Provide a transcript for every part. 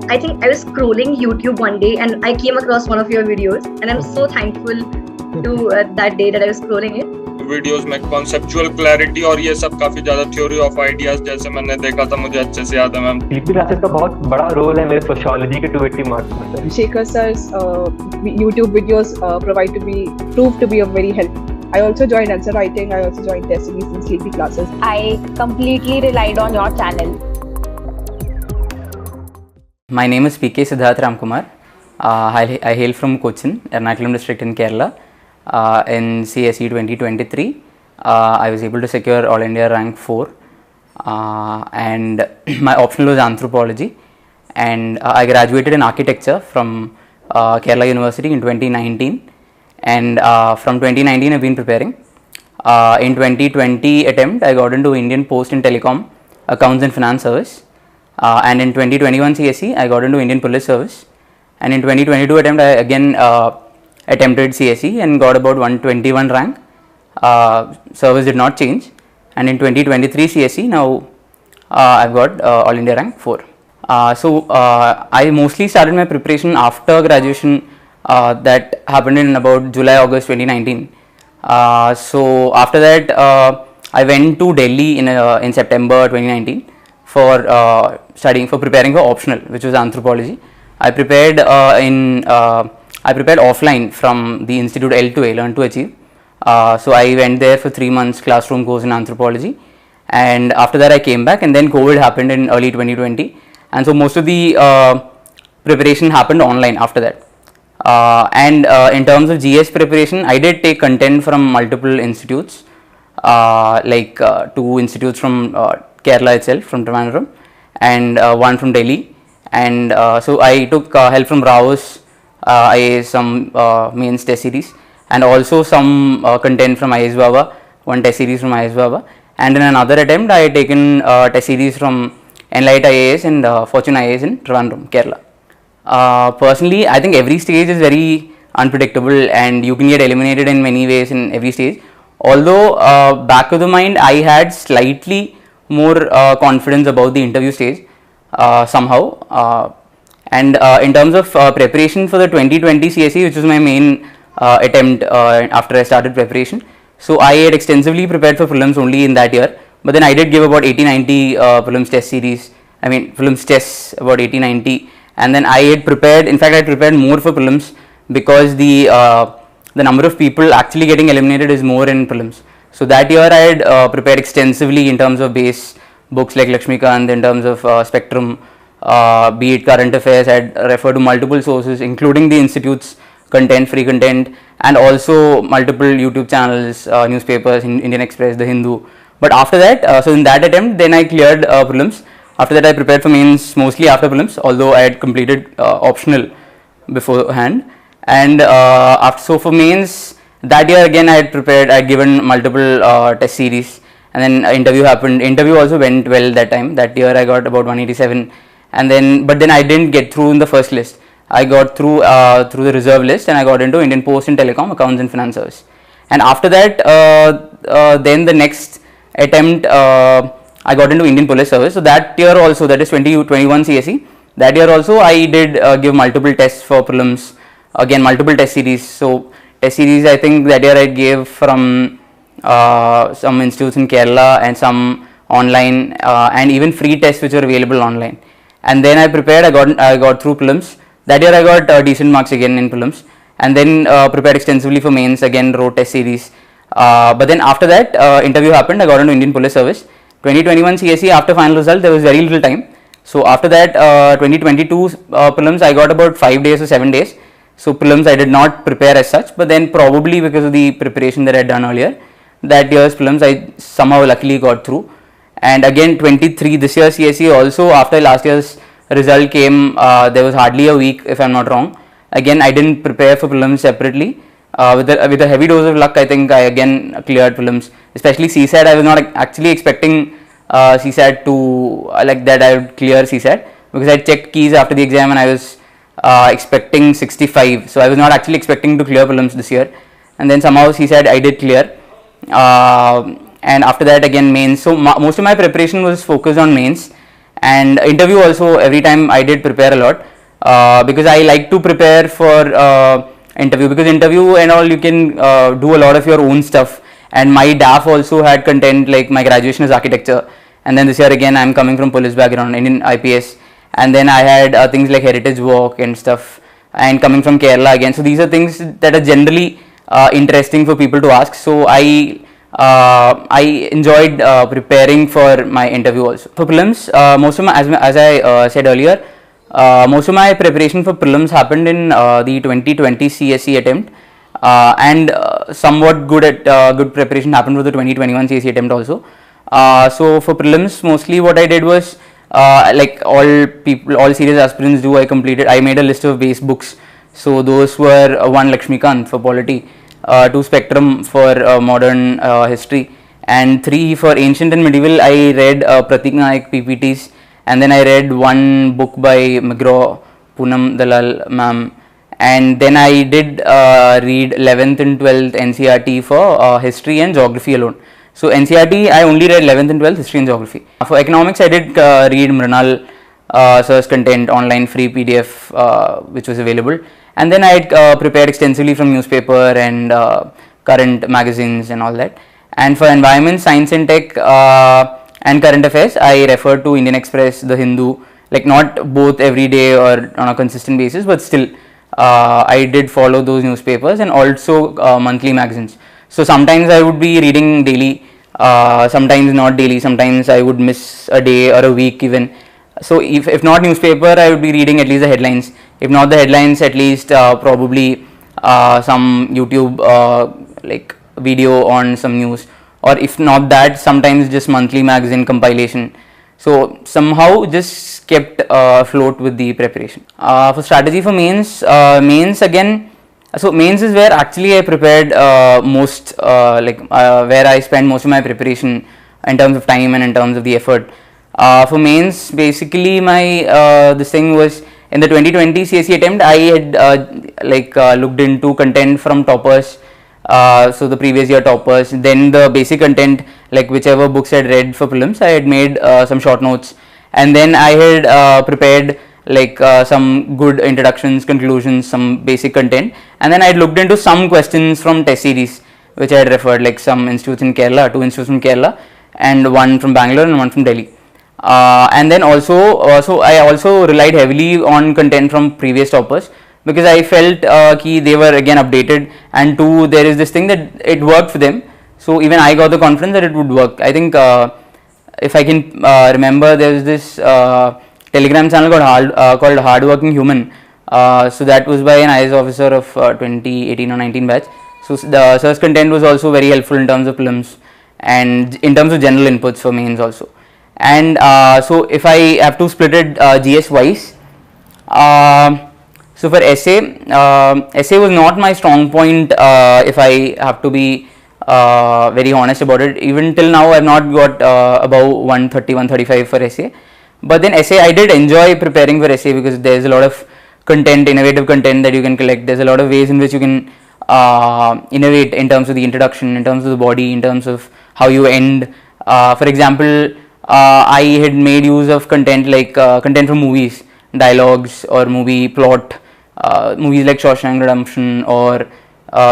I think I was scrolling YouTube one day and I came across one of your videos, and I'm so thankful to that day that I was scrolling it. Videos में conceptual clarity और ये सब काफी ज्यादा theory of ideas जैसे मैंने देखा था, मुझे अच्छे से याद है मैम। पीपी क्लासेस का बहुत बड़ा रोल है मेरे सोशियोलॉजी के 280 मार्क्स में। Shekhar sir's YouTube videos proved to be of very help. I also joined answer writing. I also joined test series and sleepy classes. I completely relied on your channel. My name is P K Sidharth Ramkumar. I hail from Cochin, Ernakulam district in Kerala. In CSE 2023, I was able to secure All India rank 4, and my optional was Anthropology, and I graduated in architecture from Kerala University in 2019, and from 2019 I've been preparing. In 2020 attempt I got into Indian Post and Telecom Accounts and Finance Service, and in 2021 CSE I got into Indian Police Service, and in 2022 attempt I again attempted CSE and got about 121 rank. Service did not change, and in 2023 CSE now I've got All India rank 4. So I mostly started my preparation after graduation. That happened in about July-August 2019. So after that I went to Delhi in September 2019 for preparing for optional, which was Anthropology. I prepared I prepared offline from the Institute L2A, Learn to Achieve. So I went there for 3 months classroom course in Anthropology, and after that I came back, and then COVID happened in early 2020, and so most of the preparation happened online after that. And in terms of GS preparation, I did take content from multiple institutes, like 2 institutes from Kerala itself, from Trivandrum, and 1 from Delhi, and so I took help from Rao's IAS, some mains test series, and also some content from IAS Baba, 1 test series from IAS Baba, and in another attempt I had taken test series from Enlight IAS and Fortune IAS in Trivandrum, Kerala. Personally, I think every stage is very unpredictable and you can get eliminated in many ways in every stage, although back of the mind I had slightly more confidence about the interview stage somehow. And in terms of preparation for the 2020 CSE, which was my main attempt after I started preparation, so I had extensively prepared for prelims only in that year, but then I did give about 80-90 prelims test series, prelims tests about 80-90, and then I had prepared, in fact I prepared more for prelims because the number of people actually getting eliminated is more in prelims. So that year I had prepared extensively in terms of base books like Lakshmikant, in terms of Spectrum, be it current affairs. I had referred to multiple sources including the institute's content, free content, and also multiple YouTube channels, newspapers, Indian Express, The Hindu. But after that, so in that attempt then I cleared prelims. After that I prepared for mains mostly after prelims, although I had completed optional beforehand. And so for mains that year again I had given multiple test series, and then interview happened. Interview also went well that time. That year I got about 187, and but then I didn't get through in the first list. I got through the reserve list, and I got into Indian Post and Telecom Accounts and Finance Service. And after that then the next attempt I got into Indian Police Service. So that year also, that is 2021 CSE, that year also I did give multiple tests for prelims, again multiple test series. So test series I think that year I gave from some institutes in Kerala and some online, and even free tests which were available online. And then I prepared, I got through prelims. That year I got decent marks again in prelims, and then prepared extensively for mains, again wrote test series. But then after that interview happened, I got into Indian Police Service. 2021 CSE, after final result there was very little time. So after that 2022 prelims I got about 5 days or 7 days. So prelims I did not prepare as such, but then probably because of the preparation that I had done earlier, that year's prelims I somehow luckily got through. And again 23 this year CSE also, after last year's result came, there was hardly a week if I am not wrong. Again I didn't prepare for prelims separately. With a heavy dose of luck, I think I again cleared prelims, especially CSAT. I was not actually expecting CSAT to like that I would clear CSAT, because I checked keys after the exam and I was expecting 65, so I was not actually expecting to clear prelims this year, and then somehow CSAT I did clear. And after that again mains. So most of my preparation was focused on mains, And interview also, every time I did prepare a lot, because I like to prepare for interview, because interview and all you can do a lot of your own stuff. And my DAF also had content, like my graduation is architecture, and then this year again I'm coming from police background, Indian IPS, and then I had things like heritage walk and stuff, and coming from Kerala again. So these are things that are generally interesting for people to ask. So I enjoyed preparing for my interview also. For prelims, most of my, as I said earlier, most of my preparation for prelims happened in the 2020 CSE attempt, and somewhat good preparation happened for the 2021 CSE attempt also. So for prelims, mostly what I did was, like all serious aspirants do, I made a list of base books. So those were 1 Lakshmikant for polity, 2 Spectrum for modern history, and 3 for ancient and medieval. I read Pratik Naik PPTs, and then I read 1 book by McGraw, Poonam Dalal ma'am, and then I did read 11th and 12th NCERT for history and geography alone. So NCERT I only read 11th and 12th history and geography. For economics I did read Mrinal sir's content, online free PDF which was available, and then I had prepared extensively from newspaper and current magazines and all that. And for environment, science and tech and current affairs, I referred to Indian Express, The Hindu, like not both every day or on a consistent basis, but still I did follow those newspapers, and also monthly magazines. So sometimes I would be reading daily, sometimes not daily, sometimes I would miss a day or a week even. So if not newspaper, I would be reading at least the headlines. If not the headlines, at least probably some YouTube like video on some news, or if not that, sometimes just monthly magazine compilation. So somehow just kept afloat with the preparation. For strategy for mains, mains again. So mains is where actually I prepared most, where I spent most of my preparation in terms of time and in terms of the effort. For mains, basically my this thing was in the 2020 CSE attempt. I had looked into content from toppers, so the previous year toppers, then the basic content, like whichever books I had read for prelims, I had made some short notes, and then I had prepared like some good introductions, conclusions, some basic content, and then I had looked into some questions from test series which I had referred, like some institutes in Kerala, 2 institutes from Kerala, and 1 from Bangalore and 1 from Delhi. And then also, so I also relied heavily on content from previous toppers, because I felt they were again updated, and 2, there is this thing that it worked for them, so even I got the confidence that it would work. I think if I can remember, there was this Telegram channel called Hardworking Human, so that was by an IAS officer of 2018 or 19 batch. So the sir's content was also very helpful in terms of prelims and in terms of general inputs for mains also. And so if I have to split it GS wise, so for essay, essay was not my strong point, if I have to be very honest about it. Even till now I have not got above 130, 135 for essay. But then essay, I did enjoy preparing for essay, because there is a lot of content, innovative content that you can collect. There is a lot of ways in which you can innovate in terms of the introduction, in terms of the body, in terms of how you end. For example, I had made use of content like content from movies, dialogues or movie plot, movies like Shawshank Redemption or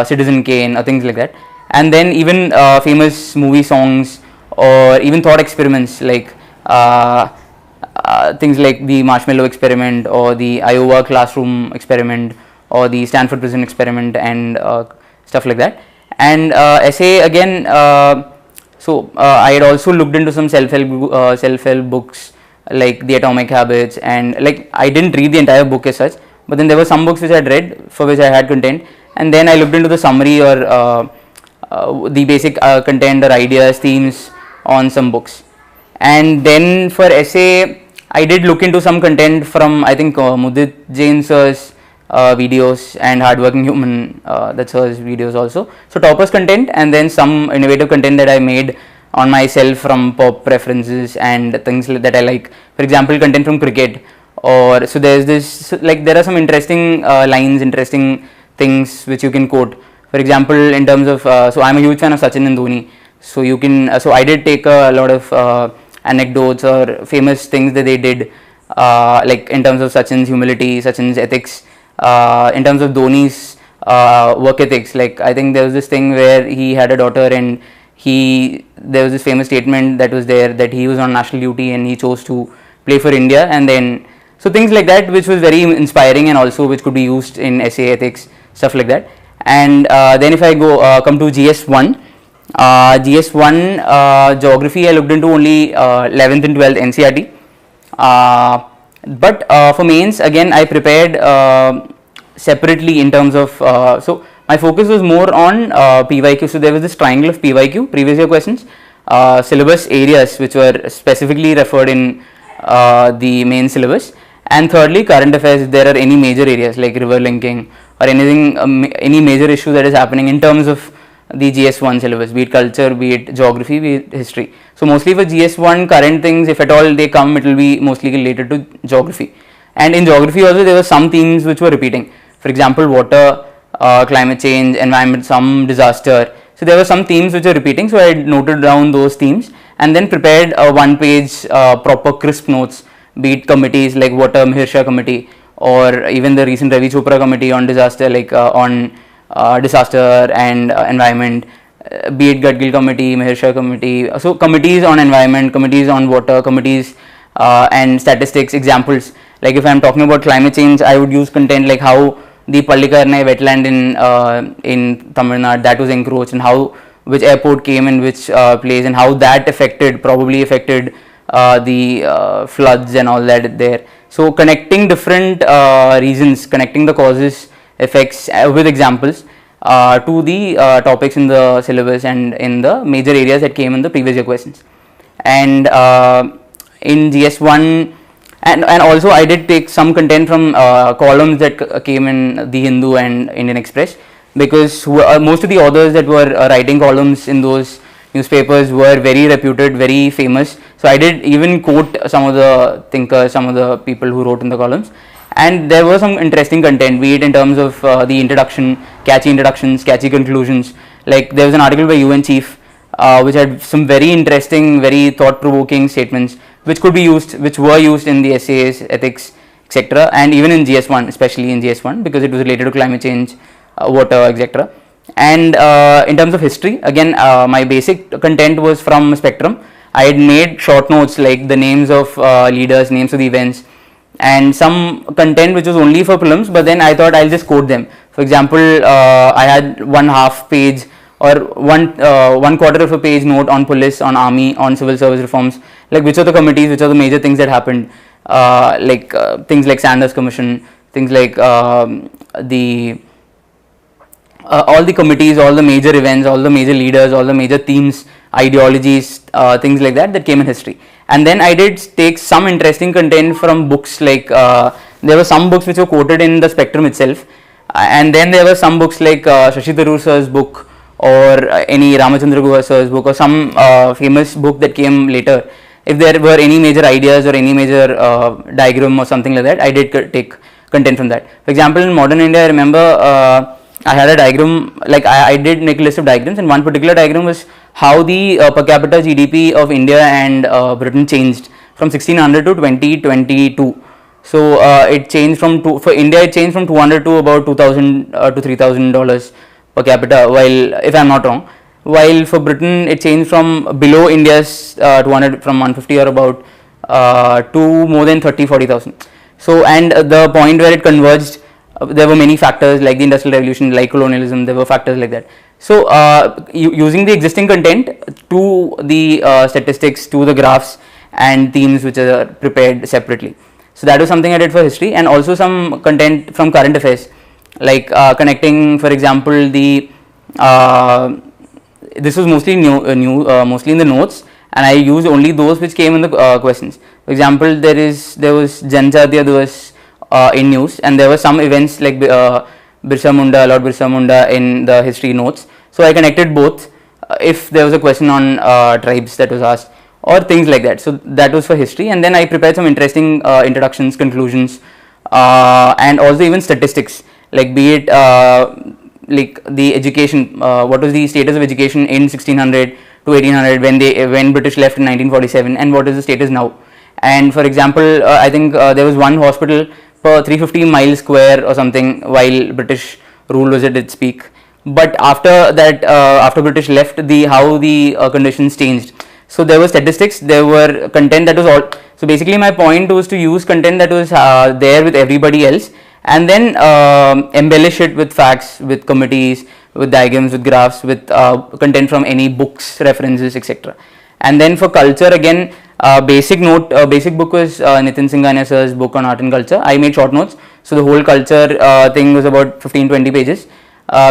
Citizen Kane or things like that. And then even famous movie songs, or even thought experiments like things like the Marshmallow Experiment, or the Iowa Classroom Experiment, or the Stanford Prison Experiment, and stuff like that. And essay again, so I had also looked into some self-help books like The Atomic Habits, and like I didn't read the entire book as such, but then there were some books which I had read for which I had content, and then I looked into the summary or the basic content or ideas, themes on some books. And then for essay, I did look into some content from, I think, Mudit Jain sir's videos, and Hardworking Human, that's hers videos also. So toppers content, and then some innovative content that I made on myself from pop preferences and things that I like. For example, content from cricket, or so there's this, like there are some interesting lines, interesting things which you can quote. For example, in terms of, so I'm a huge fan of Sachin and Dhoni. So you can, so I did take a lot of anecdotes or famous things that they did, like in terms of Sachin's humility, Sachin's ethics, in terms of Dhoni's work ethics. Like I think there was this thing where he had a daughter and there was this famous statement that was there that he was on national duty and he chose to play for India, and then so things like that, which was very inspiring and also which could be used in essay ethics, stuff like that. And then if I come to GS1, geography I looked into only 11th and 12th NCERT, but for mains again I prepared separately in terms of so my focus was more on PYQ. So there was this triangle of PYQ, previous year questions, syllabus areas which were specifically referred in the main syllabus, and thirdly current affairs if there are any major areas like river linking or anything, any major issue that is happening in terms of the GS1 syllabus, be it culture, be it geography, be it history. So mostly for GS1 current things, if at all they come, it will be mostly related to geography. And in geography also there were some themes which were repeating. For example, water, climate change, environment, some disaster. So there were some themes which were repeating, so I noted down those themes and then prepared a one-page proper crisp notes, be it committees like Water Mahirsha Committee or even the recent Ravi Chopra Committee on disaster, like on disaster and environment, be it Gadgil Committee, Mahirsha Committee. So committees on environment, committees on water, committees and statistics, examples. Like if I am talking about climate change, I would use content like how the Pallikarnai wetland in Tamil Nadu that was encroached, and how which airport came in which place, and how that probably affected the floods and all that there. So connecting different reasons, connecting the causes, effects with examples to the topics in the syllabus and in the major areas that came in the previous year questions. And in GS1, and also I did take some content from columns that came in The Hindu and Indian Express, because most of the authors that were writing columns in those newspapers were very reputed, very famous. So I did even quote some of the thinkers, some of the people who wrote in the columns, and there was some interesting content, be it in terms of the introduction, catchy introductions, catchy conclusions. Like there was an article by UN Chief which had some very interesting, very thought-provoking statements which could be used, which were used in the essays, ethics, etc., and even in GS1, especially in GS1, because it was related to climate change, water, etc. And in terms of history, again, my basic content was from Spectrum. I had made short notes like the names of leaders, names of the events, and some content which was only for prelims, but then I thought I'll just quote them. For example, I had 1/2 page or one quarter of a page note on police, on army, on civil service reforms, like which are the committees, which are the major things that happened, like things like Sanders Commission, things like all the committees, all the major events, all the major leaders, all the major themes, ideologies, things like that came in history. And then I did take some interesting content from books, like there were some books which were quoted in the Spectrum itself, and then there were some books like Shashi Tharoor sir's book, or any Ramachandra Guha sir's book, or some famous book that came later. If there were any major ideas or any major diagram or something like that, I did take content from that. For example, in modern India, I remember I had a diagram, like I did make a list of diagrams, and one particular diagram was how the per capita GDP of India and Britain changed from 1600 to 2022. So it changed from for India it changed from 200 to about 2000 to $3,000 per capita, while, if I am not wrong, while for Britain it changed from below India's 200, from 150 or about to more than 30-40,000. So, and the point where it converged, there were many factors like the Industrial Revolution, like colonialism, there were factors like that. So using the existing content to the statistics, to the graphs and themes which are prepared separately. So that was something I did for history, and also some content from current affairs, like connecting, for example, the this was mostly mostly in the notes, and I used only those which came in the questions. For example, there was Janjatiya Divas in news, and there were some events like Lord Birsa Munda in the history notes. So I connected both if there was a question on tribes that was asked, or things like that. So that was for history, and then I prepared some interesting introductions, conclusions, and also even statistics, like be it like the education, what was the status of education in 1600 to 1800 when British left in 1947, and what is the status now. And for example, I think there was one hospital per 350 miles square or something while British rule was at its peak. But after that, after British left, how the conditions changed. So there were statistics, there were content that was all. So basically my point was to use content that was there with everybody else, and then embellish it with facts, with committees, with diagrams, with graphs, with content from any books, references, etc. And then for culture, again, basic book was Nitin Singhania sir's book on art and culture. I made short notes, so the whole culture thing was about 15-20 pages.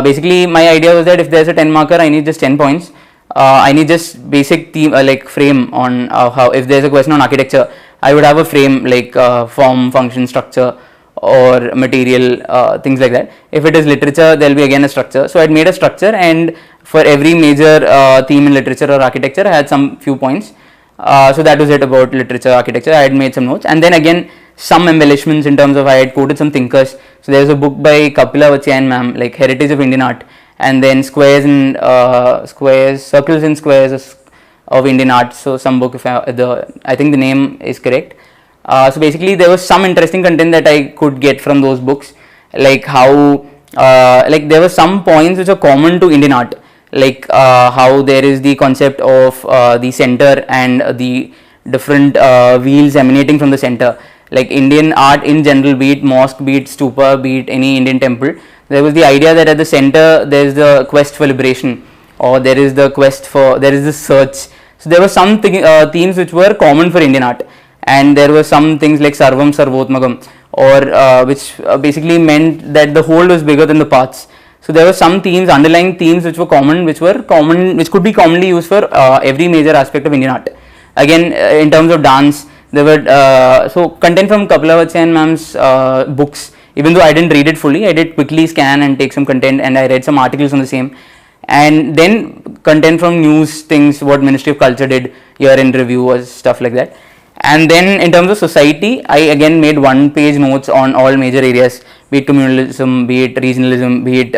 Basically my idea was that if there's a 10 marker, I need just 10 points. I need just basic theme, like frame on how, if there's a question on architecture, I would have a frame like form, function, structure, or material, things like that. If it is literature, there will be again a structure. So I had made a structure, and for every major theme in literature or architecture, I had some few points. So that was it about literature, architecture. I had made some notes, and then again some embellishments in terms of I had quoted some thinkers. So there was a book by Kapila Vachian ma'am, like Heritage of Indian Art, and then circles and squares of Indian art. So some book, if I think the name is correct. So basically there was some interesting content that I could get from those books, like how like there were some points which are common to Indian art, like how there is the concept of the center and the different wheels emanating from the center. Like Indian art in general, be it mosque, be it stupa, be it any Indian temple, there was the idea that at the center there is the quest for liberation, or there is the search. So there were some themes which were common for Indian art, and there were some things like Sarvam Sarvotmagam, or which basically meant that the whole was bigger than the parts. So there were some themes, underlying themes which could be commonly used for every major aspect of Indian art. Again, in terms of dance, there were so content from Kapila Vachian ma'am's books. Even though I didn't read it fully, I did quickly scan and take some content, and I read some articles on the same. And then content from news things, what Ministry of Culture did, year-end review or stuff like that. And then in terms of society, I again made one-page notes on all major areas, be it communalism, be it regionalism, be it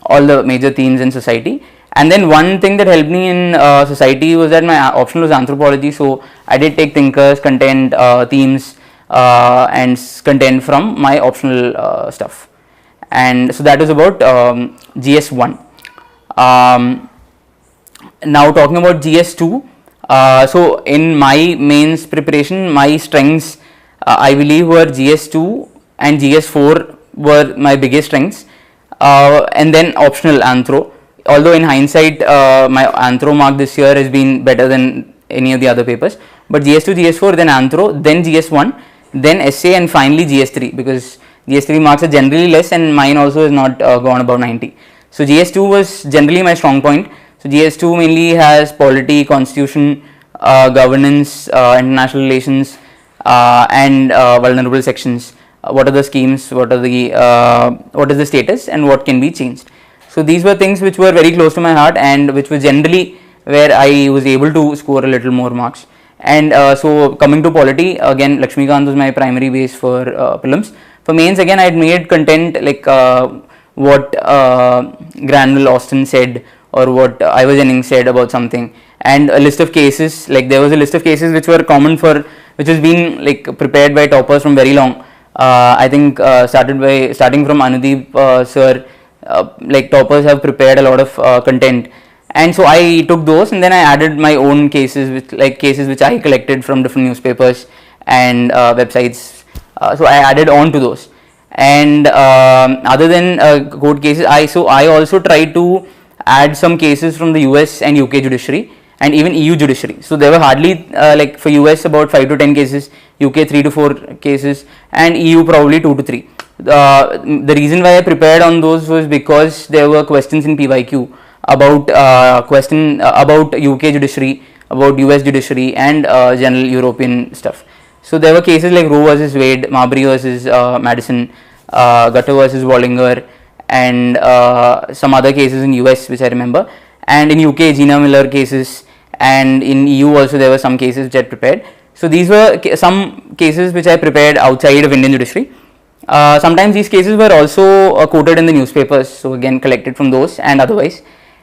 all the major themes in society. And then one thing that helped me in society was that my optional was anthropology, so I did take thinkers, content, themes, and content from my optional stuff. And so that was about GS1. Now talking about GS2, so in my mains preparation, my strengths I believe were GS2 and GS4 were my biggest strengths, and then optional anthro. Although in hindsight my anthro mark this year has been better than any of the other papers, but GS2, GS4, then anthro, then GS1, then essay, and finally GS3, because GS3 marks are generally less and mine also has not gone above 90. So GS2 was generally my strong point. So GS2 mainly has polity, constitution, governance, international relations, and vulnerable sections. What are the schemes, what is the status, and what can be changed. So these were things which were very close to my heart, and which was generally where I was able to score a little more marks. And so coming to polity, again Lakshmikant was my primary base for prelims. For mains, again I had made content like what Granville Austin said, or what Ivor Jennings said about something, and a list of cases. Like there was a list of cases which were common which has been like prepared by toppers from very long. I think starting from Anudeep sir, like toppers have prepared a lot of content, and so I took those and then I added my own cases, which I collected from different newspapers and websites. So I added on to those. And other than court cases, I also tried to add some cases from the US and UK judiciary and even EU judiciary. So there were hardly like for US about 5 to 10 cases, UK 3 to 4 cases, and EU probably 2 to 3. The reason why I prepared on those was because there were questions in PYQ about about UK judiciary, about US judiciary, and general European stuff. So there were cases like Roe versus Wade, Marbury versus Madison, Gutter versus Wallinger, and some other cases in US which I remember, and in UK Gina Miller cases, and in EU also there were some cases which I prepared. So these were some cases which I prepared outside of Indian judiciary. Sometimes these cases were also quoted in the newspapers, so again collected from those and otherwise.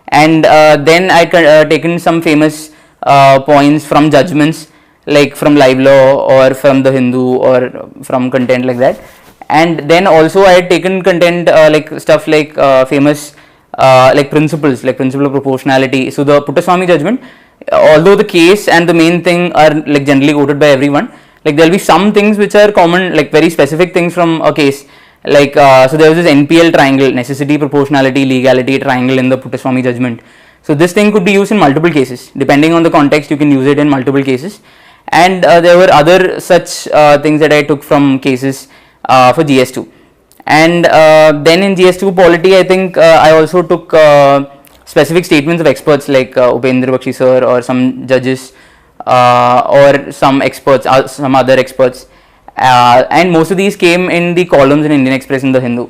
And then I taken some famous points from judgments, like from Live Law or from the Hindu or from content like that. And then also I had taken content like stuff like famous like principles, like principle of proportionality. So the Puttaswamy judgment, although the case and the main thing are like generally quoted by everyone, like there will be some things which are common, like very specific things from a case. Like so there was this NPL triangle, necessity, proportionality, legality triangle in the Puttaswamy judgment. So this thing could be used in multiple cases. Depending on the context, you can use it in multiple cases. And there were other such things that I took from cases for GS2. And then in GS2 polity, I think I also took specific statements of experts like Upendra Bakshi sir or some judges or some experts, some other experts. And most of these came in the columns in Indian Express and the Hindu.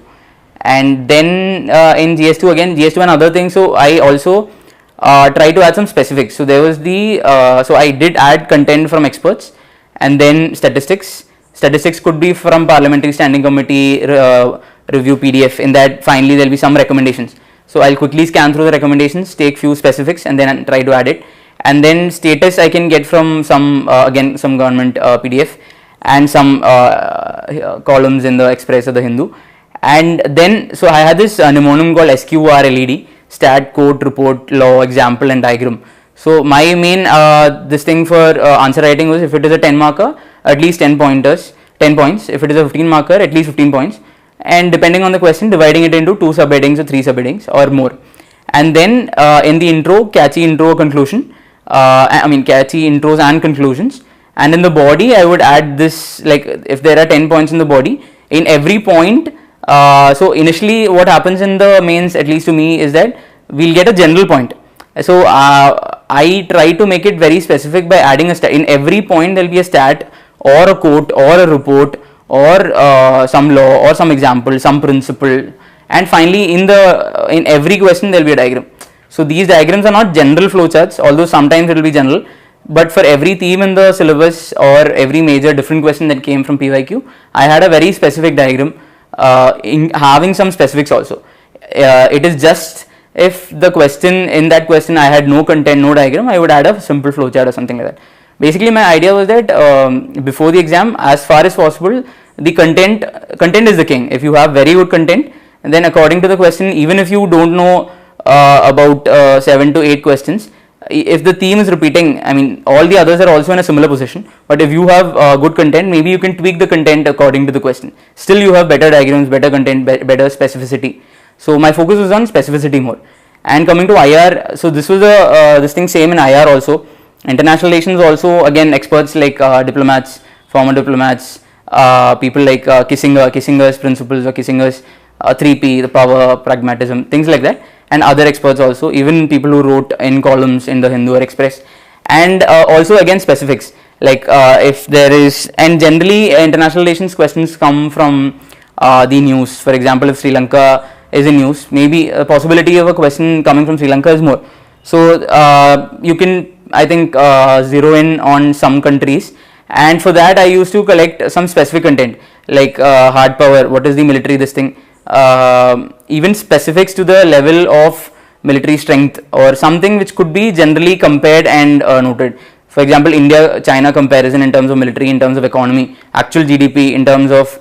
And then in GS2 again, GS2 and other things, so I also try to add some specifics. So there was the, so I did add content from experts and then statistics. Statistics could be from Parliamentary Standing Committee review PDF. In that finally there will be some recommendations. So I'll quickly scan through the recommendations, take few specifics and then try to add it. And then status I can get from some, again some government PDF and some columns in the Express or the Hindu. And then, so I had this mnemonic called SQR LED, stat, quote, report, law, example and diagram. So my main this thing for answer writing was, if it is a 10 marker, at least 10 pointers, 10 points. If it is a 15 marker, at least 15 points. And depending on the question, dividing it into 2 subheadings or 3 subheadings or more. And then in the intro, catchy intro conclusion, I mean catchy intros and conclusions. And in the body, I would add this, like if there are 10 points in the body, in every point, so initially what happens in the mains, at least to me, is that we'll get a general point. So I try to make it very specific by adding a stat. In every point there will be a stat or a quote or a report or some law or some example, some principle, and finally in every question there will be a diagram. So these diagrams are not general flowcharts, although sometimes it will be general, but for every theme in the syllabus or every major different question that came from PYQ, I had a very specific diagram in having some specifics also. It is just if the question, in that question I had no content, no diagram, I would add a simple flowchart or something like that. Basically my idea was that before the exam, as far as possible, the content is the king. If you have very good content, then according to the question, even if you don't know about 7 to 8 questions, if the theme is repeating, I mean all the others are also in a similar position, but if you have good content, maybe you can tweak the content according to the question. Still you have better diagrams, better content, better specificity. So my focus was on specificity more. And coming to IR, so this was this thing same in IR also. International relations also, again experts like diplomats, former diplomats, people like Kissinger's principles or Kissinger's 3P, the power, pragmatism, things like that, and other experts also, even people who wrote in columns in the Hindu or Express. And also again specifics, like if there is, and generally international relations questions come from the news. For example, if Sri Lanka is in news, maybe a possibility of a question coming from Sri Lanka is more. So you can, I think, zero in on some countries, and for that I used to collect some specific content like hard power, what is the military, this thing, even specifics to the level of military strength or something which could be generally compared and noted. For example, India-China comparison in terms of military, in terms of economy, actual GDP, in terms of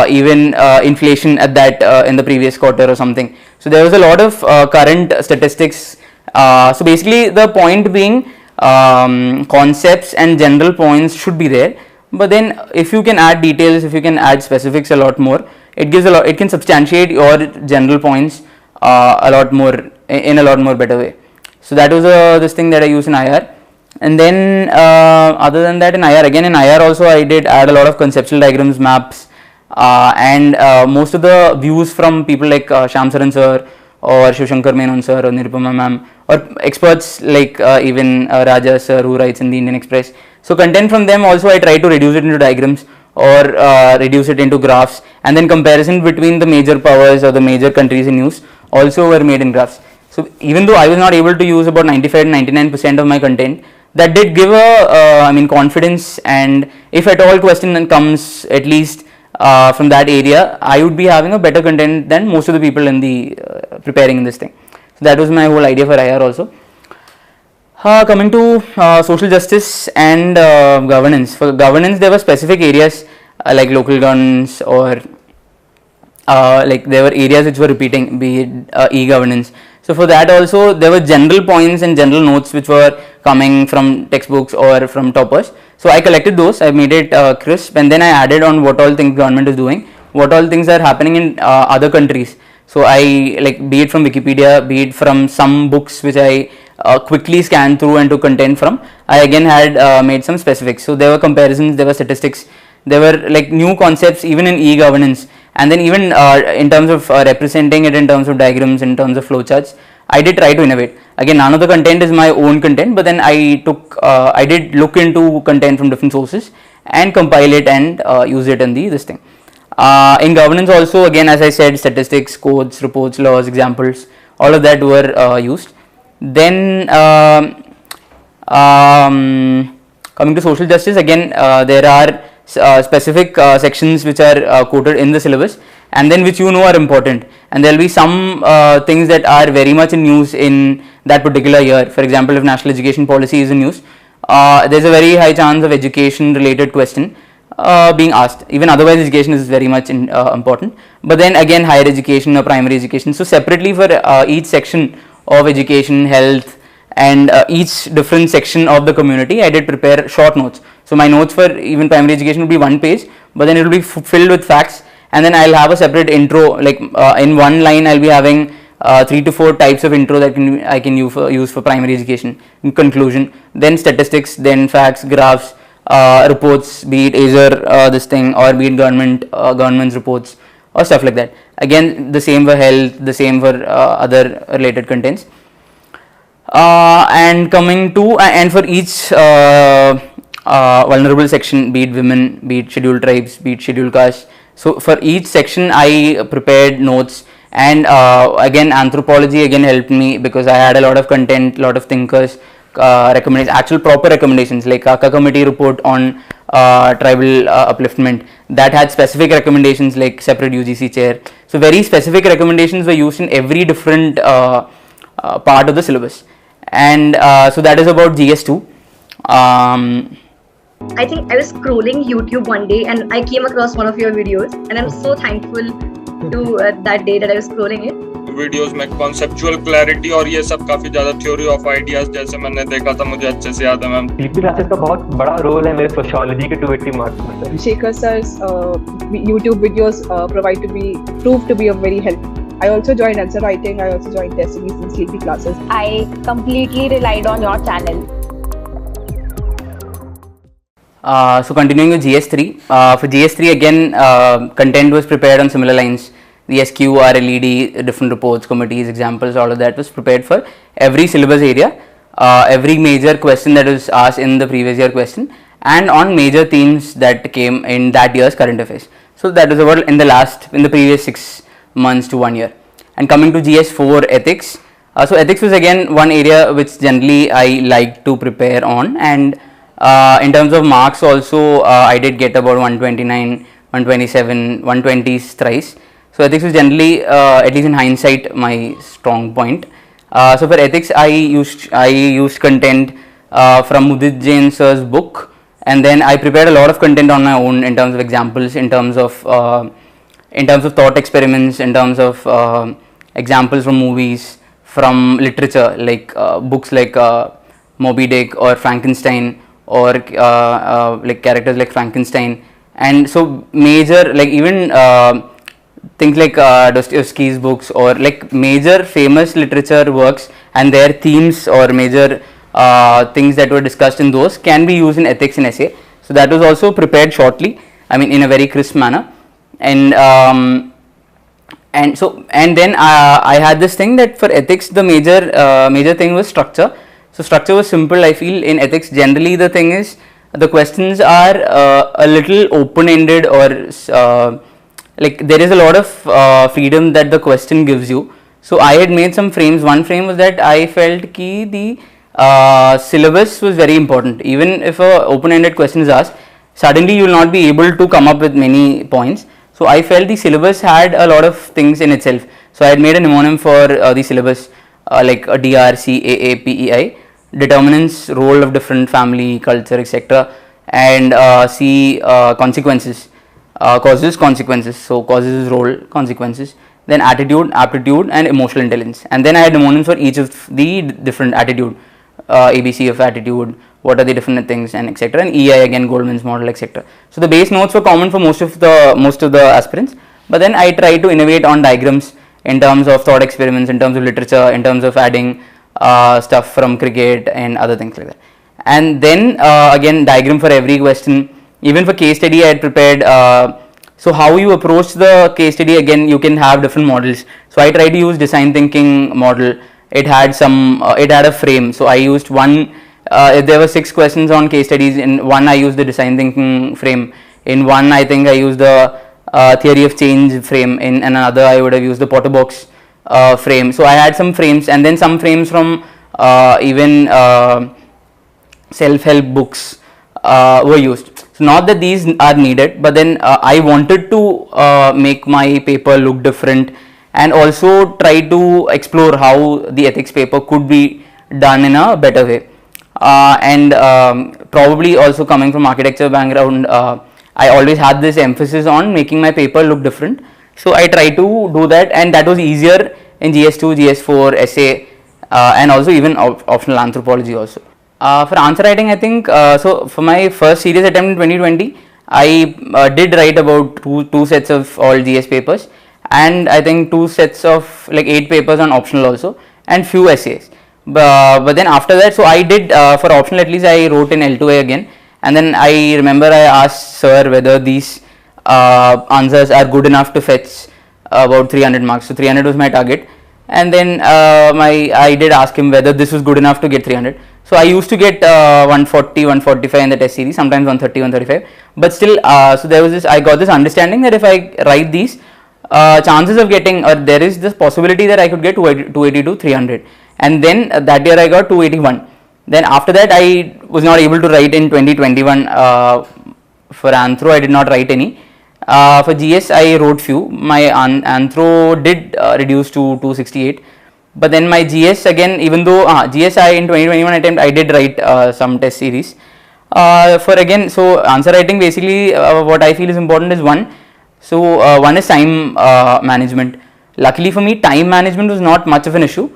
even inflation at that in the previous quarter or something. So there was a lot of current statistics. So basically the point being, concepts and general points should be there, but then if you can add details, if you can add specifics a lot more, it gives a lot, it can substantiate your general points a lot more, in a lot more better way. So that was this thing that I use in IR. And then other than that, in IR, again in IR also I did add a lot of conceptual diagrams, maps, and most of the views from people like Shyam Saran sir or Shivshankar Menon sir or Nirupama ma'am, or experts like even Raja sir who writes in the Indian Express. So content from them also I try to reduce it into diagrams or reduce it into graphs, and then comparison between the major powers or the major countries in news also were made in graphs. So even though I was not able to use about 95 to 99% of my content, that did give a I mean confidence, and if at all question comes, at least from that area, I would be having a better content than most of the people in the preparing in this thing. So that was my whole idea for IR also. Coming to social justice and governance. For governance, there were specific areas like local governance, or like there were areas which were repeating, be it e-governance. So for that also, there were general points and general notes which were coming from textbooks or from toppers. So I collected those, I made it crisp, and then I added on what all things government is doing, what all things are happening in other countries. So I, like, be it from Wikipedia, be it from some books which I quickly scanned through and took content from, I again had made some specifics. So there were comparisons, there were statistics, there were like new concepts even in e-governance, and then even in terms of representing it in terms of diagrams, in terms of flowcharts, I did try to innovate. Again, none of the content is my own content, but then I did look into content from different sources and compile it and use it in this thing. In governance also, again, as I said, statistics, codes, reports, laws, examples, all of that were used. Then coming to social justice, again, there are specific sections which are quoted in the syllabus, and then which are important, and there will be some things that are very much in use in that particular year. For example, if national education policy is in use, there is a very high chance of education related question being asked. Even otherwise, education is very much important, but then again, higher education or primary education. So separately for each section of education, health, and each different section of the community, I did prepare short notes. So my notes for even primary education will be 1 page, but then it will be filled with facts, and then I'll have a separate intro, like in one line I'll be having 3 to 4 types of intro that I can use for primary education in conclusion, then statistics, then facts, graphs, reports, be it either this thing, or be it government's reports or stuff like that. Again, the same for health, the same for other related contents. And coming to and for each vulnerable section, be it women, be it scheduled tribes, be it scheduled castes, so for each section I prepared notes. And again, anthropology again helped me because I had a lot of content, lot of thinkers, recommendations, actual proper recommendations, like Kaka committee report on tribal upliftment, that had specific recommendations like separate UGC chair. So very specific recommendations were used in every different part of the syllabus. And so that is about GS2. I think I was scrolling YouTube one day and I came across one of your videos, and I'm so thankful to that day that I was scrolling it. Videos में conceptual clarity और ये सब काफी ज्यादा theory of ideas जैसे मैंने देखा था, मुझे अच्छे से याद है मैम। सीपी क्लासेस का बहुत बड़ा रोल है मेरे सोशियोलॉजी के 280 मार्क्स में sir. Shekhar sir's YouTube videos proved to be of very help. I also joined answer writing, I also joined test series and sleepy classes. I completely relied on your channel. So continuing with GS3, for GS3 again, content was prepared on similar lines. The SQ, RLED, different reports, committees, examples, all of that was prepared for every syllabus area, every major question that was asked in the previous year question, and on major themes that came in that year's current affairs. So that was about in the previous 6 months to 1 year. And coming to GS4 ethics, so ethics was again one area which generally I like to prepare on, and in terms of marks also I did get about 129, 127, 120 thrice. So ethics was generally, at least in hindsight, my strong point. So for ethics, I used content from Mudit Jain sir's book, and then I prepared a lot of content on my own in terms of examples, in terms of thought experiments, in terms of examples from movies, from literature, like books like Moby Dick or Frankenstein, or like characters like Frankenstein, and so major, like even things like Dostoevsky's books, or like major famous literature works and their themes or major things that were discussed in those can be used in ethics in essay. So that was also prepared shortly, I mean in a very crisp manner. And then I had this thing that for ethics the major thing was structure. So structure was simple. I feel in ethics generally the thing is the questions are a little open-ended, or like there is a lot of freedom that the question gives you. So I had made some frames. One frame was that I felt ki the syllabus was very important. Even if a open-ended question is asked, suddenly you will not be able to come up with many points. So I felt the syllabus had a lot of things in itself. So I had made a mnemonym for the syllabus, like a DRCAAPEI, determinants, role of different family, culture, etc., and C, consequences, causes, consequences. So causes is role, consequences, then attitude, aptitude, and emotional intelligence. And then I had mnemonims for each of the different attitude, ABC of attitude, what are the different things, and etc. And EI again, Goldman's model, etc. So the base notes were common for most of the aspirants, but then I tried to innovate on diagrams in terms of thought experiments, in terms of literature, in terms of adding stuff from cricket and other things like that. And then again, diagram for every question. Even for case study, I had prepared. So how you approach the case study, again, you can have different models. So I tried to use design thinking model. It had a frame. So I used one. There were 6 questions on case studies. In one, I used the design thinking frame. In one, I think I used the theory of change frame. In another, I would have used the Potter box frame. So I had some frames, and then some frames from even self-help books were used. So not that these are needed, but then I wanted to make my paper look different, and also try to explore how the ethics paper could be done in a better way. And probably also coming from architecture background, I always had this emphasis on making my paper look different. So I try to do that, and that was easier in GS2, GS4, essay, and also even optional anthropology also. For answer writing, I think, so for my first serious attempt in 2020, I did write about two sets of all GS papers, and I think 2 sets of like 8 papers on optional also, and few essays. But then after that, so I did for optional at least I wrote in L2A again, and then I remember I asked sir whether these answers are good enough to fetch about 300 marks. So 300 was my target, and then I did ask him whether this was good enough to get 300. So I used to get 140, 145 in the test series, sometimes 130, 135. But still, so there was this. I got this understanding that if I write these, chances of getting, or there is this possibility that I could get 280 to 300. And then that year I got 281. Then after that I was not able to write in 2021. For Anthro I did not write any. For GS I wrote few. My Anthro did reduce to 268. But then my GS again, even though GS I in 2021 attempt I did write some test series. For again, so answer writing basically what I feel is important is one. So one is time management. Luckily for me, time management was not much of an issue.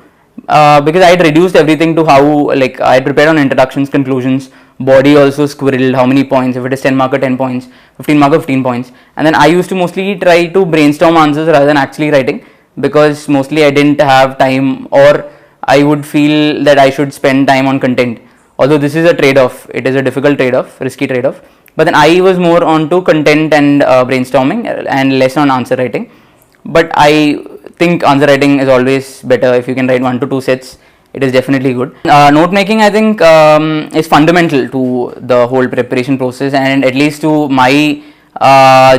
Because I had reduced everything to how, like, I had prepared on introductions, conclusions, body also squirreled, how many points, if it is 10 marker 10 points, 15 marker 15 points, and then I used to mostly try to brainstorm answers rather than actually writing, because mostly I didn't have time, or I would feel that I should spend time on content, although this is a trade-off, it is a difficult trade-off, risky trade-off, but then I was more on to content and brainstorming and less on answer writing. But I think answer writing is always better. If you can write 1 to 2 sets, it is definitely good. Note making, I think, is fundamental to the whole preparation process, and at least to my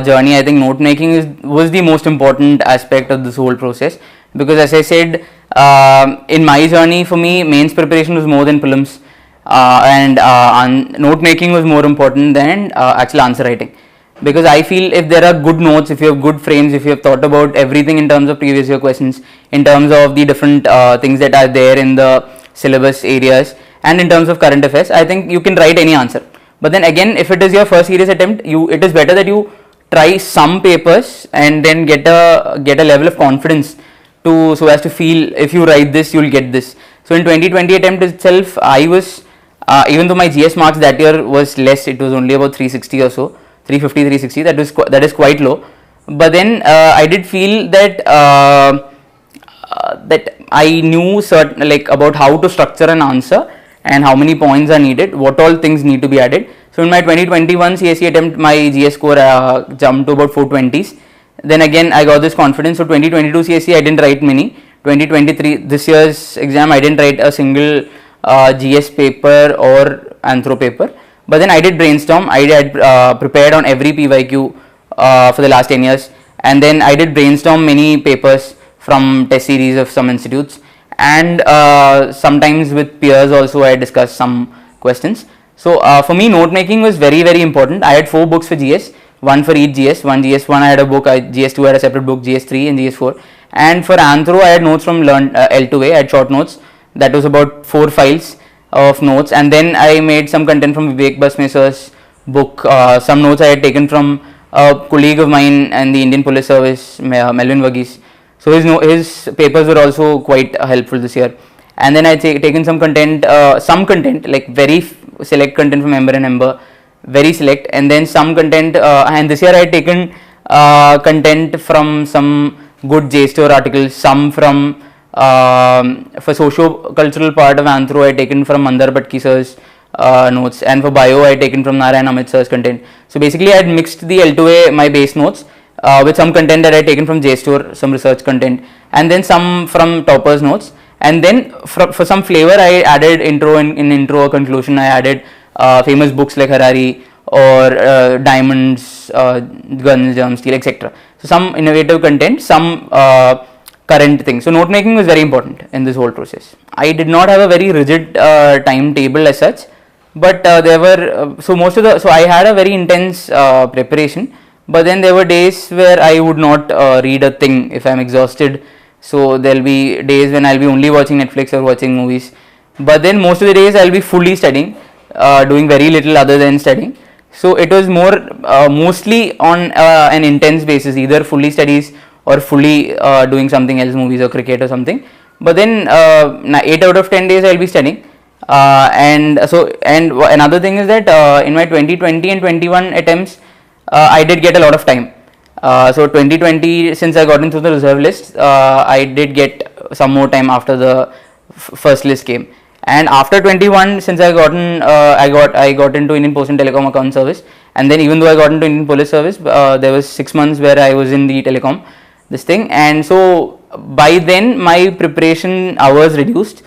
journey, I think note making was the most important aspect of this whole process, because as I said, in my journey, for me, mains preparation was more than prelims, and note making was more important than actual answer writing. Because I feel if there are good notes, if you have good frames, if you have thought about everything in terms of previous year questions, in terms of the different things that are there in the syllabus areas, and in terms of current affairs, I think you can write any answer. But then again, if it is your first serious attempt, it is better that you try some papers and then get a level of confidence so as to feel if you write this, you will get this. So in 2020 attempt itself, I was even though my GS marks that year was less, it was only about 360 or so. 350, 360, that is quite low. But then I did feel that that I knew certain, like, about how to structure an answer and how many points are needed, what all things need to be added. So in my 2021 CSE attempt, my GS score jumped to about 420s. Then again I got this confidence. So 2022 CSE I didn't write many. 2023 this year's exam I didn't write a single GS paper or Anthro paper. But then I did brainstorm. I had prepared on every PYQ for the last 10 years, and then I did brainstorm many papers from test series of some institutes, and sometimes with peers also I discussed some questions. So for me, note making was very important. I had 4 books for GS, one for each GS. One GS1 I had a book, GS2 I had a separate book, GS3 and GS4. And for Anthro I had notes from L2A. I had short notes. That was about 4 files of notes, and then I made some content from Vivek Basmesa's book. Some notes I had taken from a colleague of mine and the Indian Police Service, Melvin Verghese. So his papers were also quite helpful this year. And then I taken some content like very select content from Ember and Ember, very select, and then some content. And this year I had taken content from some good JSTOR articles, some from for socio-cultural part of Anthro I had taken from Mandar Bhatki sir's notes, and for bio I had taken from Narayan Amit sir's content. So basically I had mixed the L2A, my base notes, with some content that I had taken from JSTOR, some research content, and then some from Topper's notes. And then for some flavor I added intro, in intro or conclusion I added famous books like Harari or Diamonds, Guns, Germ, Steel, etc. So some innovative content, some current things. So note making was very important in this whole process. I did not have a very rigid timetable as such, but there were so I had a very intense preparation, but then there were days where I would not read a thing if I am exhausted. So there will be days when I will be only watching Netflix or watching movies, but then most of the days I will be fully studying, doing very little other than studying. So it was more mostly on an intense basis, either fully studies or fully doing something else, movies or cricket or something. But then 8 out of 10 days I will be studying. And another thing is that in my 2020 and 21 attempts I did get a lot of time. So 2020, since I got into the reserve list, I did get some more time after the first list came. And after 21, since I got into Indian Post and Telecom Account Service, and then even though I got into Indian Police Service, there was 6 months where I was in the telecom this thing, and so by then my preparation hours reduced,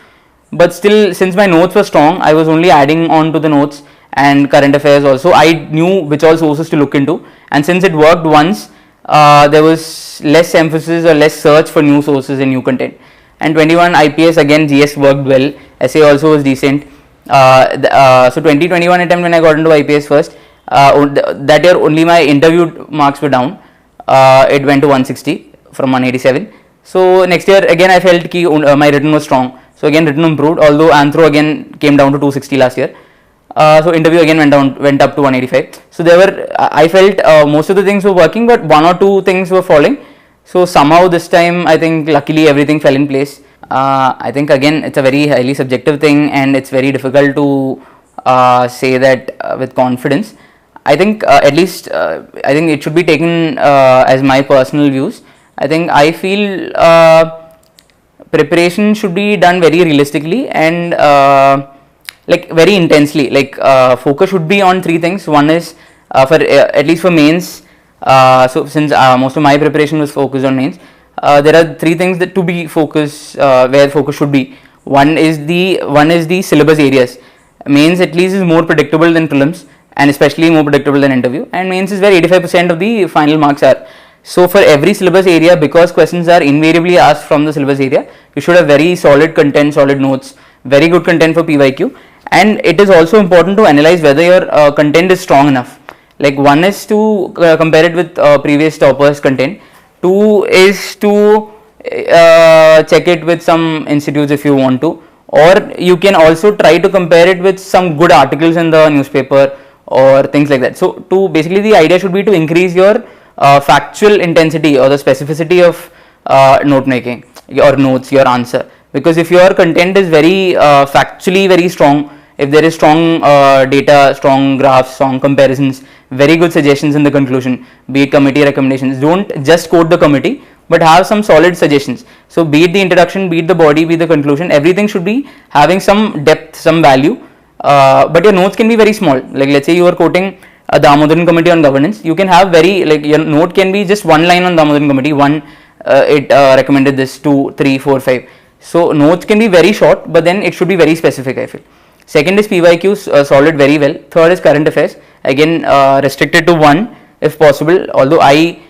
but still since my notes were strong, I was only adding on to the notes and current affairs also. I knew which all sources to look into, and since it worked once, there was less emphasis or less search for new sources and new content. And 21 IPS, again GS worked well, essay also was decent. So 2021 attempt when I got into IPS first, that year only my interview marks were down. It went to 160 from 187. So next year again I felt my written was strong. So again written improved, although Anthro again came down to 260 last year. So interview again went up to 185. So there were, I felt most of the things were working, but 1 or 2 things were falling. So somehow this time I think luckily everything fell in place. I think again it's a very highly subjective thing, and it's very difficult to say that with confidence. I think at least I think it should be taken as my personal views. I think I feel preparation should be done very realistically and like very intensely. Like focus should be on 3 things. One is for at least for mains. So since most of my preparation was focused on mains, there are 3 things that to be focused, where focus should be. One is the syllabus areas. Mains at least is more predictable than prelims, and especially more predictable than interview, and mains is where 85% of the final marks are. So for every syllabus area, because questions are invariably asked from the syllabus area, you should have very solid content, solid notes, very good content for PYQ. And it is also important to analyze whether your content is strong enough. Like, one is to compare it with previous toppers content, 2 is to check it with some institutes if you want to, or you can also try to compare it with some good articles in the newspaper or things like that. So to basically the idea should be to increase your factual intensity or the specificity of note making, your notes, your answer, because if your content is very factually very strong, if there is strong data, strong graphs, strong comparisons, very good suggestions in the conclusion, be it committee recommendations, don't just quote the committee, but have some solid suggestions. So be it the introduction, be it the body, be it the conclusion, everything should be having some depth, some value, but your notes can be very small. Like, let's say you are quoting the Damodaran committee on governance, you can have very, like, your note can be just 1 line on Damodaran committee, it recommended this, 2, 3, 4, 5. So notes can be very short, but then it should be very specific, I feel. Second is PYQs, solid very well. Third is current affairs, again restricted to 1 if possible, although I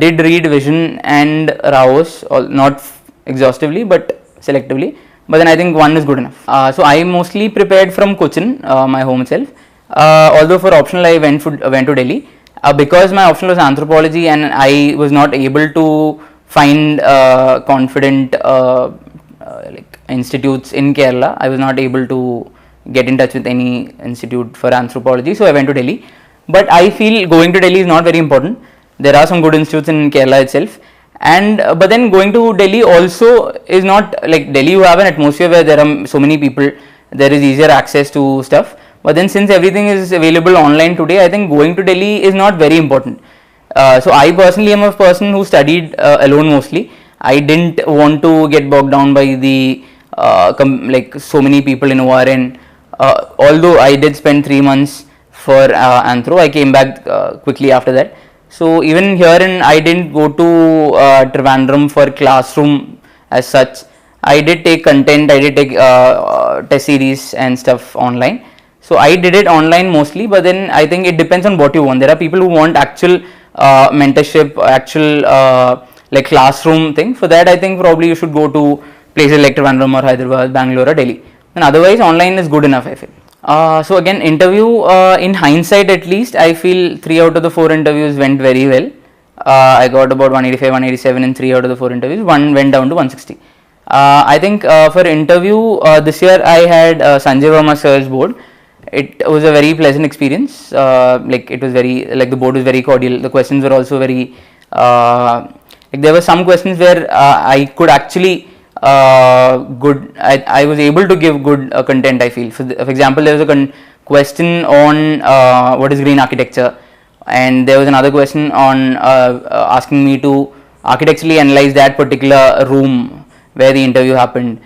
did read Vision and Raos, not exhaustively but selectively, but then I think one is good enough. So I mostly prepared from Cochin, my home itself. Although for optional I went to Delhi because my optional was anthropology and I was not able to find confident like institutes in Kerala. I was not able to get in touch with any institute for anthropology, so I went to Delhi. But I feel going to Delhi is not very important. There are some good institutes in Kerala itself, and but then going to Delhi also is not like Delhi. You have an atmosphere where there are so many people. There is easier access to stuff. But then since everything is available online today, I think going to Delhi is not very important. So I personally am a person who studied alone mostly. I didn't want to get bogged down by the like so many people in ORN. Although I did spend 3 months for Anthro, I came back quickly after that. So even here I didn't go to Trivandrum for classroom as such. I did take content, I did take test series and stuff online. So I did it online mostly, but then I think it depends on what you want. There are people who want actual mentorship, actual like classroom thing. For that I think probably you should go to places like Trivandrum or Hyderabad, Bangalore or Delhi. And otherwise online is good enough, I feel. So again, interview in hindsight at least, I feel 3 out of the 4 interviews went very well. I got about 185, 187 in 3 out of the 4 interviews. One went down to 160. I think for interview this year I had Sanjay Verma sir's board. It was a very pleasant experience. Like it was very, like the board was very cordial. The questions were also very, like there were some questions where I could actually I was able to give good content, I feel. For example, there was a question on what is green architecture, and there was another question on asking me to architecturally analyze that particular room where the interview happened.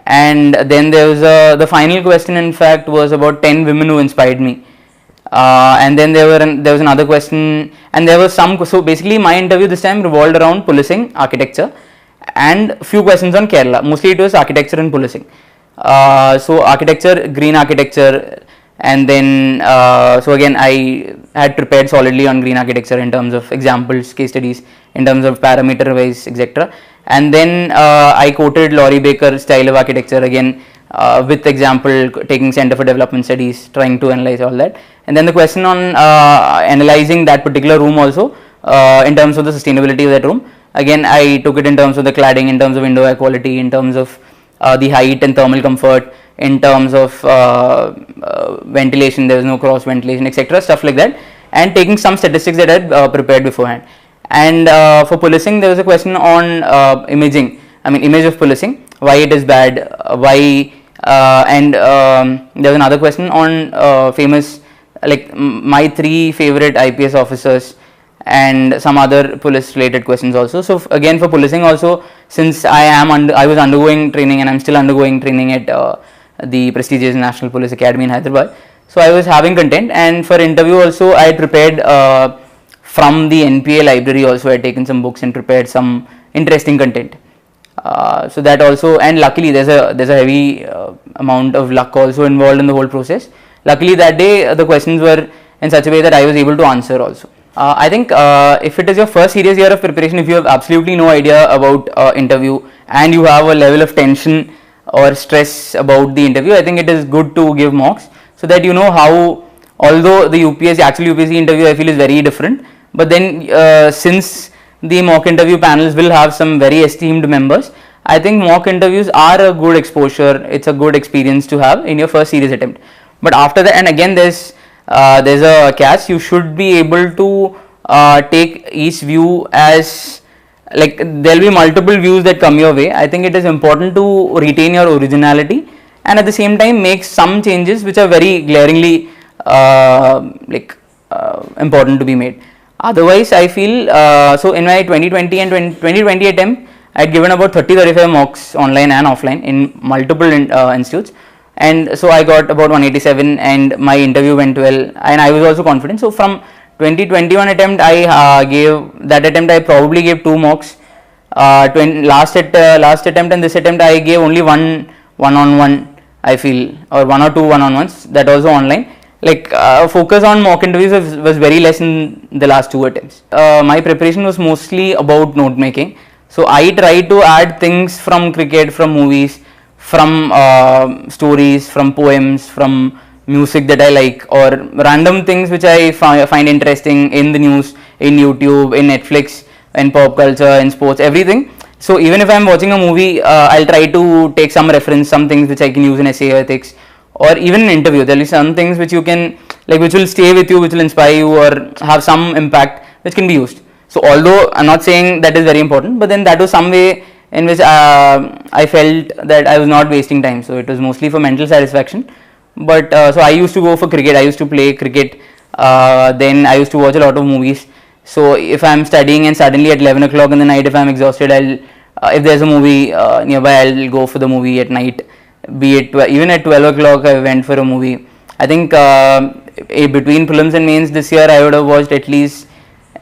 And then there was the final question, in fact, was about 10 women who inspired me. And then there was another question, and there was some. So basically, my interview this time revolved around policing, architecture, and few questions on Kerala. Mostly it was architecture and policing. So architecture, green architecture, and then so again I had prepared solidly on green architecture in terms of examples, case studies, in terms of parameter wise, etc. And then I quoted Laurie Baker's style of architecture again with example, taking Center for Development Studies, trying to analyze all that. And then the question on analyzing that particular room also in terms of the sustainability of that room. Again, I took it in terms of the cladding, in terms of window air quality, in terms of the height and thermal comfort, in terms of ventilation, there was no cross ventilation, etc. Stuff like that, and taking some statistics that I had prepared beforehand. And for policing, there was a question on imaging, image of policing, why it is bad, why, and there was another question on famous, like my 3 favorite IPS officers, and some other police related questions also. So again, for policing also, since I was undergoing training and I'm still undergoing training at the prestigious National Police Academy in Hyderabad, so I was having content. And for interview also, I had prepared from the NPA library also. I had taken some books and prepared some interesting content. So that also, and luckily there's a heavy amount of luck also involved in the whole process. Luckily that day the questions were in such a way that I was able to answer also. I think if it is your first serious year of preparation, if you have absolutely no idea about interview and you have a level of tension or stress about the interview, I think it is good to give mocks so that you know how, although the actual UPSC interview I feel is very different, but then since the mock interview panels will have some very esteemed members, I think mock interviews are a good exposure, it's a good experience to have in your first serious attempt. But after that, and again there's a catch, you should be able to take each view as, like there will be multiple views that come your way. I think it is important to retain your originality and at the same time make some changes which are very glaringly important to be made. Otherwise I feel, so in my 2020 and 2020 attempt, I had given about 30-35 mocks online and offline in multiple institutes. And so I got about 187 and my interview went well and I was also confident. So from 2021 attempt, I probably gave 2 mocks. Last attempt and this attempt I gave only one-on-one, I feel, or 1 or 2 one-on-ones, that also online. Like focus on mock interviews was very less in the last 2 attempts. My preparation was mostly about note making. So I tried to add things from cricket, from movies, from stories, from poems, from music that I like, or random things which I find interesting in the news, in YouTube, in Netflix, in pop culture, in sports, everything. So even if I'm watching a movie, I'll try to take some reference, some things which I can use in essay ethics, or even an interview. There'll be some things which you can, like, which will stay with you, which will inspire you, or have some impact, which can be used. So although I'm not saying that is very important, but then that was some way in which I felt that I was not wasting time. So it was mostly for mental satisfaction. But so I used to go for cricket. I used to play cricket. Then I used to watch a lot of movies. So if I'm studying and suddenly at 11 o'clock in the night, if I'm exhausted, if there's a movie nearby, I'll go for the movie at night. Be it even at 12 o'clock, I went for a movie. I think between prelims and mains this year, I would have watched at least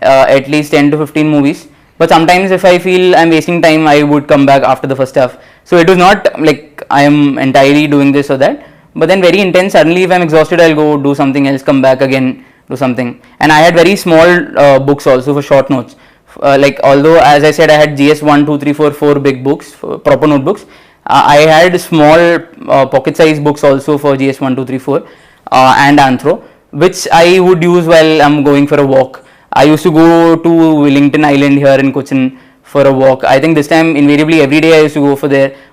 10 to 15 movies. But sometimes if I feel I'm wasting time, I would come back after the first half. So it was not like I am entirely doing this or that. But then very intense, suddenly if I'm exhausted, I'll go do something else, come back again, do something. And I had very small books also for short notes. Like although as I said I had GS 1, 2, 3, 4, 4 big books, proper notebooks, I had small pocket size books also for GS 1, 2, 3, 4 and Anthro, which I would use while I'm going for a walk. I used to go to Wellington Island here in Cochin for a walk. I think this time invariably every day I used to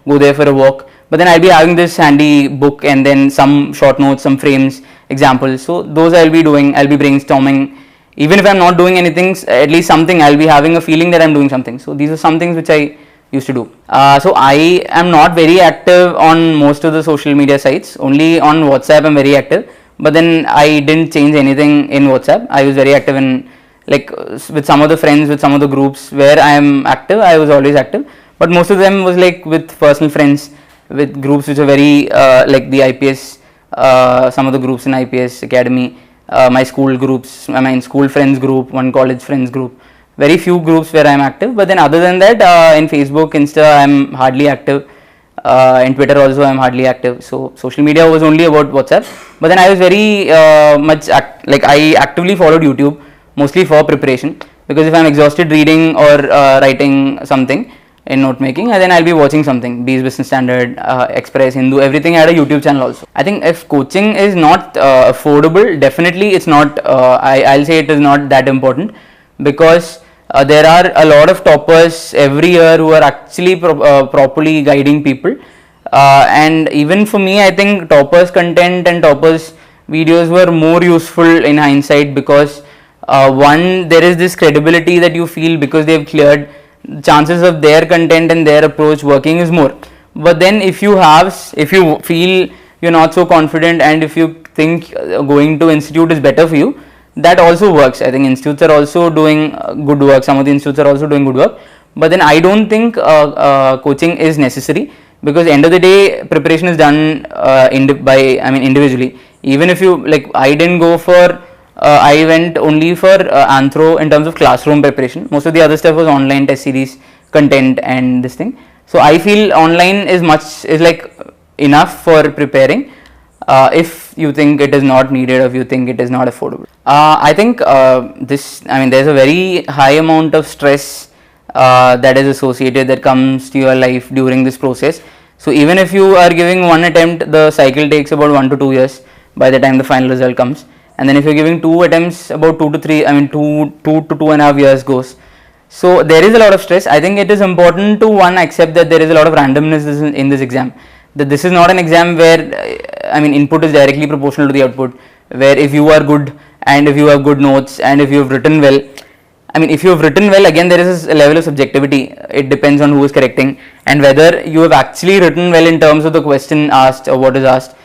go there for a walk. But then I'll be having this handy book and then some short notes, some frames, examples. So those I'll be doing, I'll be brainstorming. Even if I'm not doing anything, at least something, I'll be having a feeling that I'm doing something. So these are some things which I used to do. So I am not very active on most of the social media sites. Only on WhatsApp I'm very active. But then I didn't change anything in WhatsApp. I was very active in, like, with some of the friends, with some of the groups where I am active, I was always active. But most of them was like with personal friends, with groups which are very like the IPS, some of the groups in IPS Academy, my school groups, I mean school friends group, one college friends group, very few groups where I am active. But then other than that, in Facebook, Insta, I am hardly active. In Twitter also I am hardly active. So social media was only about WhatsApp. But then I was very much I actively followed YouTube mostly for preparation, because if I am exhausted reading or writing something in note making, and then I'll be watching something, B's Business Standard, Express, Hindu, everything. I had a YouTube channel also. I think if coaching is not affordable, definitely it's not, I'll say it is not that important, because there are a lot of toppers every year who are actually properly guiding people, and even for me I think toppers content and toppers videos were more useful in hindsight, because one, there is this credibility that you feel because they've cleared, chances of their content and their approach working is more. But then if you feel you're not so confident, and if you think going to institute is better for you, that also works. I think institutes are also doing good work, some of the institutes are also doing good work. But then I don't think coaching is necessary, because end of the day preparation is done individually. Even if you, like, I didn't go for I went only for Anthro in terms of classroom preparation. Most of the other stuff was online test series content and this thing. So I feel online is like enough for preparing, if you think it is not needed, or if you think it is not affordable. I think there's a very high amount of stress that is associated, that comes to your life during this process. So even if you are giving one attempt, the cycle takes about 1 to 2 years by the time the final result comes. And then if you're giving 2 attempts, about 2 to 2.5 years goes. So there is a lot of stress. I think it is important to accept that there is a lot of randomness in this exam. That this is not an exam where input is directly proportional to the output, where if you are good and if you have good notes and if you have written well, if you have written well, again there is a level of subjectivity. It depends on who is correcting and whether you have actually written well in terms of the question asked or what is asked.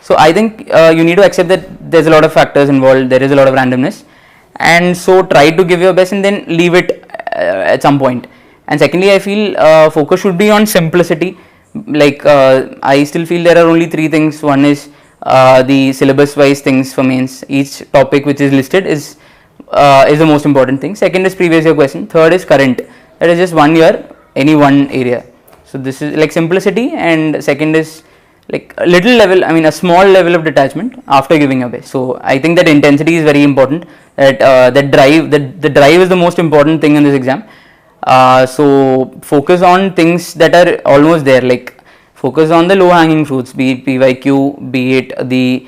So I think you need to accept that there's a lot of factors involved, there is a lot of randomness, and so try to give your best and then leave it at some point. And secondly, I feel focus should be on simplicity. Like I still feel there are only 3 things. One is the syllabus wise things for mains. Each topic which is listed is the most important thing. Second is previous year question. Third is current. That is just 1 year, any one area. So this is like simplicity, and second is like a little level, a small level of detachment after giving your best. So I think that intensity is very important, that the drive is the most important thing in this exam. So focus on things that are almost there, like Focus on the low hanging fruits, be it PYQ, be it the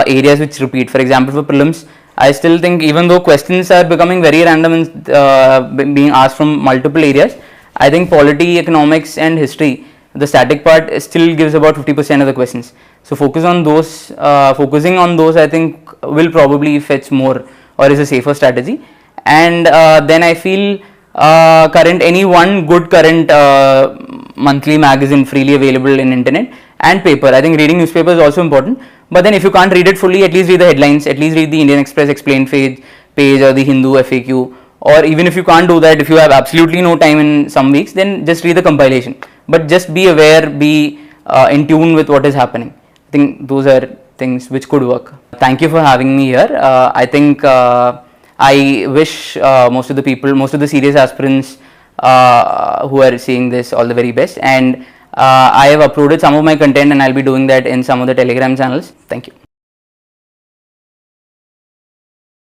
areas which repeat. For example, for prelims, I still think even though questions are becoming very random and being asked from multiple areas, I think polity, economics and history, the static part still gives about 50% of the questions. So focusing on those I think will probably fetch more or is a safer strategy. And then I feel any one good current monthly magazine freely available in internet and paper. I think reading newspaper is also important, but then if you can't read it fully, at least read the headlines, at least read the Indian Express explained page or the Hindu FAQ, or even if you can't do that, if you have absolutely no time in some weeks, then just read the compilation, but just be aware, be in tune with what is happening. I think those are things which could work. Thank you for having me here. I think I wish most of the serious aspirants who are seeing this all the very best, and I have uploaded some of my content and I'll be doing that in some of the Telegram channels. Thank you.